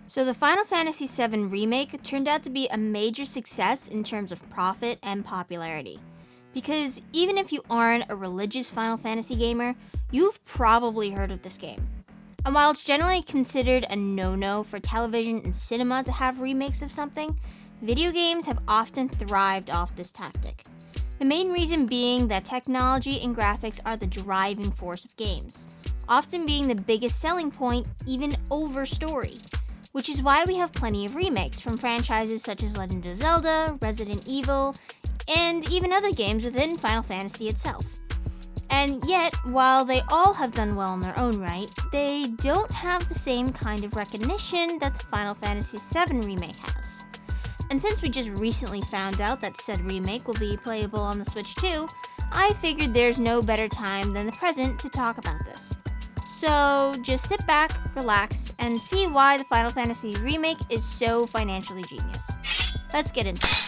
So the Final Fantasy Seven Remake turned out to be a major success in terms of profit and popularity. Because even if you aren't a religious Final Fantasy gamer, you've probably heard of this game. And while it's generally considered a no-no for television and cinema to have remakes of something, video games have often thrived off this tactic. The main reason being that technology and graphics are the driving force of games, often being the biggest selling point even over story. Which is why we have plenty of remakes from franchises such as Legend of Zelda, Resident Evil, and even other games within Final Fantasy itself. And yet, while they all have done well in their own right, they don't have the same kind of recognition that the Final Fantasy VII Remake has. And since we just recently found out that said remake will be playable on the Switch too, I figured there's no better time than the present to talk about this. So just sit back, relax, and see why the Final Fantasy Remake is so financially genius. Let's get into it.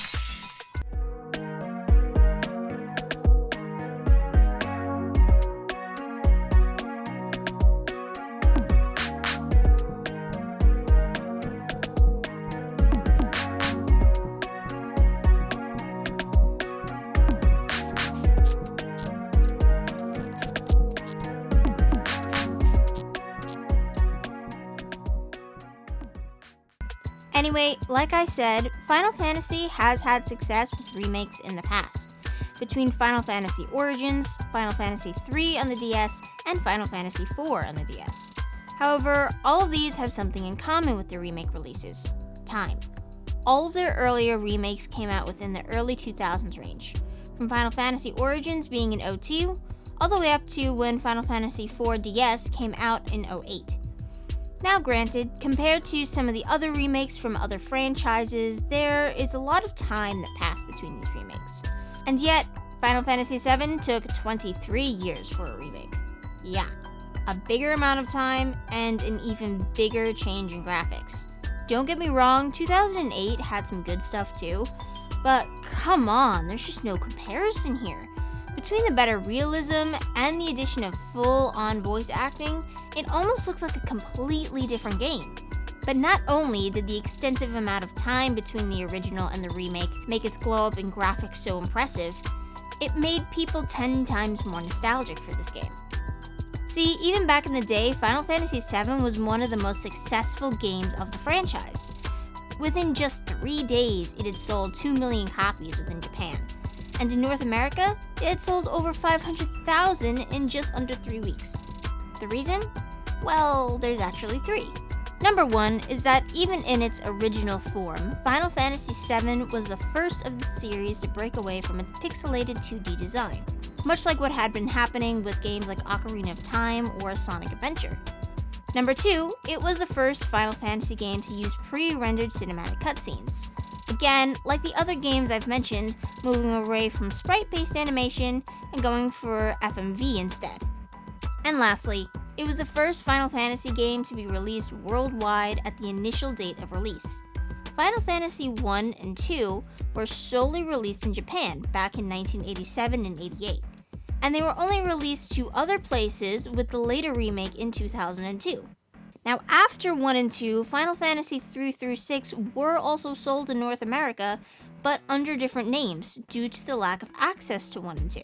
Anyway, like I said, Final Fantasy has had success with remakes in the past, between Final Fantasy Origins, Final Fantasy III on the DS, and Final Fantasy IV on the DS. However, all of these have something in common with their remake releases: time. All of their earlier remakes came out within the early 2000s range, from Final Fantasy Origins being in 2002, all the way up to when Final Fantasy IV DS came out in 2008. Now granted, compared to some of the other remakes from other franchises, there is a lot of time that passed between these remakes. And yet, Final Fantasy VII took 23 years for a remake. Yeah, a bigger amount of time and an even bigger change in graphics. Don't get me wrong, 2008 had some good stuff too, but come on, there's just no comparison here. Between the better realism and the addition of full-on voice acting, it almost looks like a completely different game. But not only did the extensive amount of time between the original and the remake make its glow-up in graphics so impressive, it made people 10 times more nostalgic for this game. See, even back in the day, Final Fantasy VII was one of the most successful games of the franchise. Within just 3 days, it had sold 2 million copies within Japan. And in North America, it had sold over 500,000 in just under 3 weeks. The reason? Well, there's actually 3. Number 1 is that even in its original form, Final Fantasy VII was the first of the series to break away from its pixelated 2D design, much like what had been happening with games like Ocarina of Time or Sonic Adventure. Number 2, it was the first Final Fantasy game to use pre-rendered cinematic cutscenes. Again, like the other games I've mentioned, moving away from sprite-based animation and going for FMV instead. And lastly, it was the first Final Fantasy game to be released worldwide at the initial date of release. Final Fantasy I and II were solely released in Japan back in 1987 and 88, and they were only released to other places with the later remake in 2002. Now, after 1 and 2, Final Fantasy 3 through 6 were also sold in North America, but under different names due to the lack of access to 1 and 2.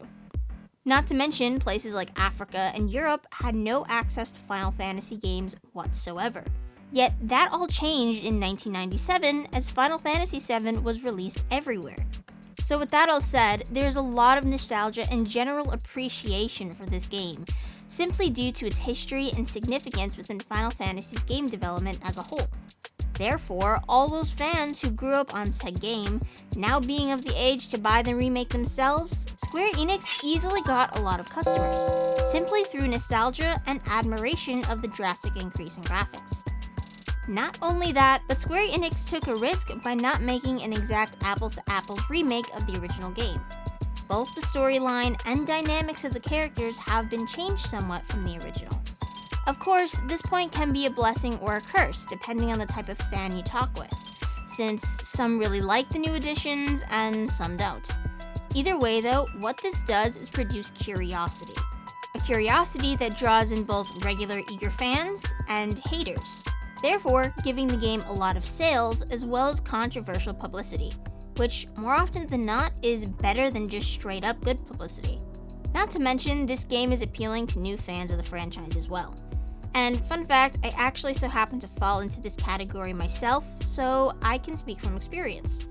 Not to mention, places like Africa and Europe had no access to Final Fantasy games whatsoever. Yet that all changed in 1997 as Final Fantasy VII was released everywhere. So with that all said, there's a lot of nostalgia and general appreciation for this game, simply due to its history and significance within Final Fantasy's game development as a whole. Therefore, all those fans who grew up on said game, now being of the age to buy the remake themselves, Square Enix easily got a lot of customers, simply through nostalgia and admiration of the drastic increase in graphics. Not only that, but Square Enix took a risk by not making an exact apples-to-apples remake of the original game. Both the storyline and dynamics of the characters have been changed somewhat from the original. Of course, this point can be a blessing or a curse, depending on the type of fan you talk with, since some really like the new additions and some don't. Either way though, what this does is produce curiosity. A curiosity that draws in both regular eager fans and haters. therefore giving the game a lot of sales as well as controversial publicity, which more often than not is better than just straight up good publicity. Not to mention, this game is appealing to new fans of the franchise as well. And fun fact, I actually so happen to fall into this category myself, so I can speak from experience.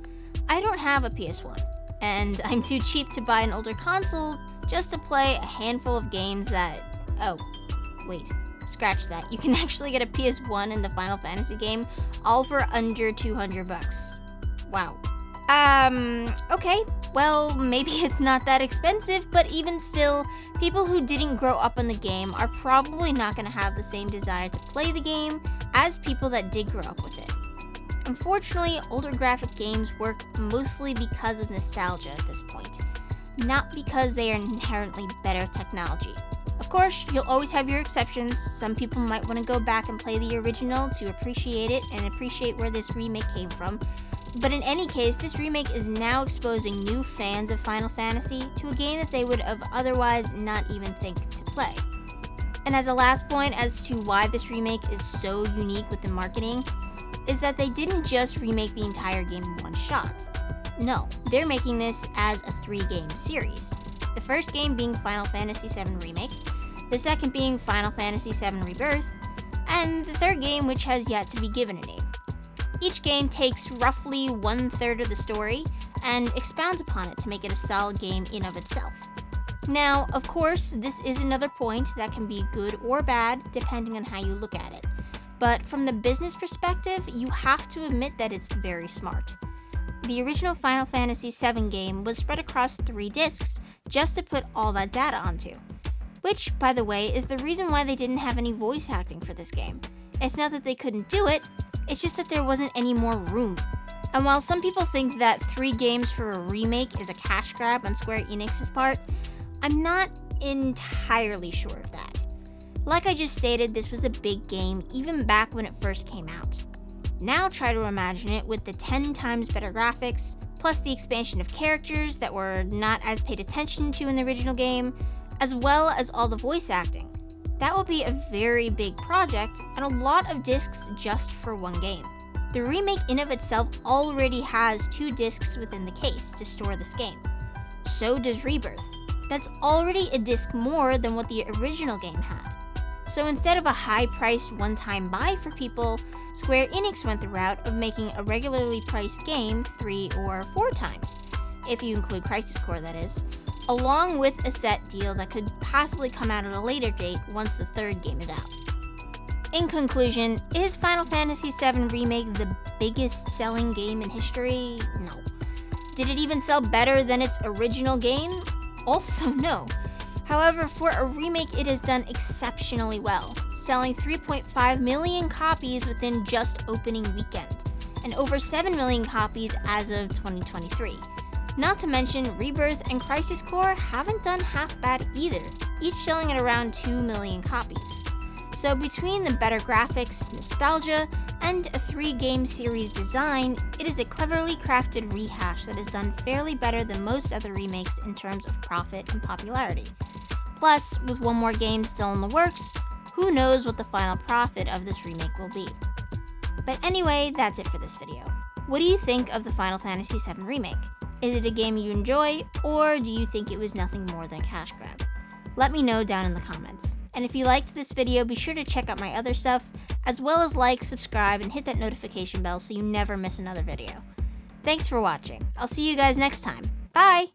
I don't have a PS1, and I'm too cheap to buy an older console just to play a handful of games that... Oh, wait, scratch that. You can actually get a PS1 in the Final Fantasy game, all for under $200. Wow. Okay, well, maybe it's not that expensive, but even still, people who didn't grow up on the game are probably not going to have the same desire to play the game as people that did grow up with it. Unfortunately, older graphic games work mostly because of nostalgia at this point, not because they are inherently better technology. Of course, you'll always have your exceptions. Some people might want to go back and play the original to appreciate it and appreciate where this remake came from. But in any case, this remake is now exposing new fans of Final Fantasy to a game that they would have otherwise not even think to play. And as a last point as to why this remake is so unique with the marketing, is that they didn't just remake the entire game in one shot. No, they're making this as a 3-game series. The first game being Final Fantasy Seven Remake, the second being Final Fantasy Seven Rebirth, and the third game which has yet to be given a name. Each game takes roughly 1/3 of the story and expounds upon it to make it a solid game in of itself. Now, of course, this is another point that can be good or bad depending on how you look at it. But from the business perspective, you have to admit that it's very smart. The original Final Fantasy VII game was spread across 3 discs just to put all that data onto. Which, by the way, is the reason why they didn't have any voice acting for this game. It's not that they couldn't do it, it's just that there wasn't any more room. And while some people think that 3 games for a remake is a cash grab on Square Enix's part, I'm not entirely sure of that. Like I just stated, this was a big game even back when it first came out. Now try to imagine it with the 10 times better graphics, plus the expansion of characters that were not as paid attention to in the original game, as well as all the voice acting. That would be a very big project and a lot of discs just for one game. The remake in of itself already has 2 discs within the case to store this game. So does Rebirth. That's already a disc more than what the original game had. So instead of a high-priced one-time buy for people, Square Enix went the route of making a regularly priced game 3 or 4 times, if you include Crisis Core that is, along with a set deal that could possibly come out at a later date once the 3rd game is out. In conclusion, is Final Fantasy VII Remake the biggest selling game in history? No. Did it even sell better than its original game? Also no. However, for a remake, it has done exceptionally well, selling 3.5 million copies within just opening weekend, and over 7 million copies as of 2023. Not to mention, Rebirth and Crisis Core haven't done half bad either, each selling at around 2 million copies. So between the better graphics, nostalgia, and a 3-game series design, it is a cleverly crafted rehash that is done fairly better than most other remakes in terms of profit and popularity. Plus, with one more game still in the works, who knows what the final profit of this remake will be. But anyway, that's it for this video. What do you think of the Final Fantasy VII Remake? Is it a game you enjoy, or do you think it was nothing more than a cash grab? Let me know down in the comments. And if you liked this video, be sure to check out my other stuff, as well as like, subscribe, and hit that notification bell so you never miss another video. Thanks for watching. I'll see you guys next time. Bye!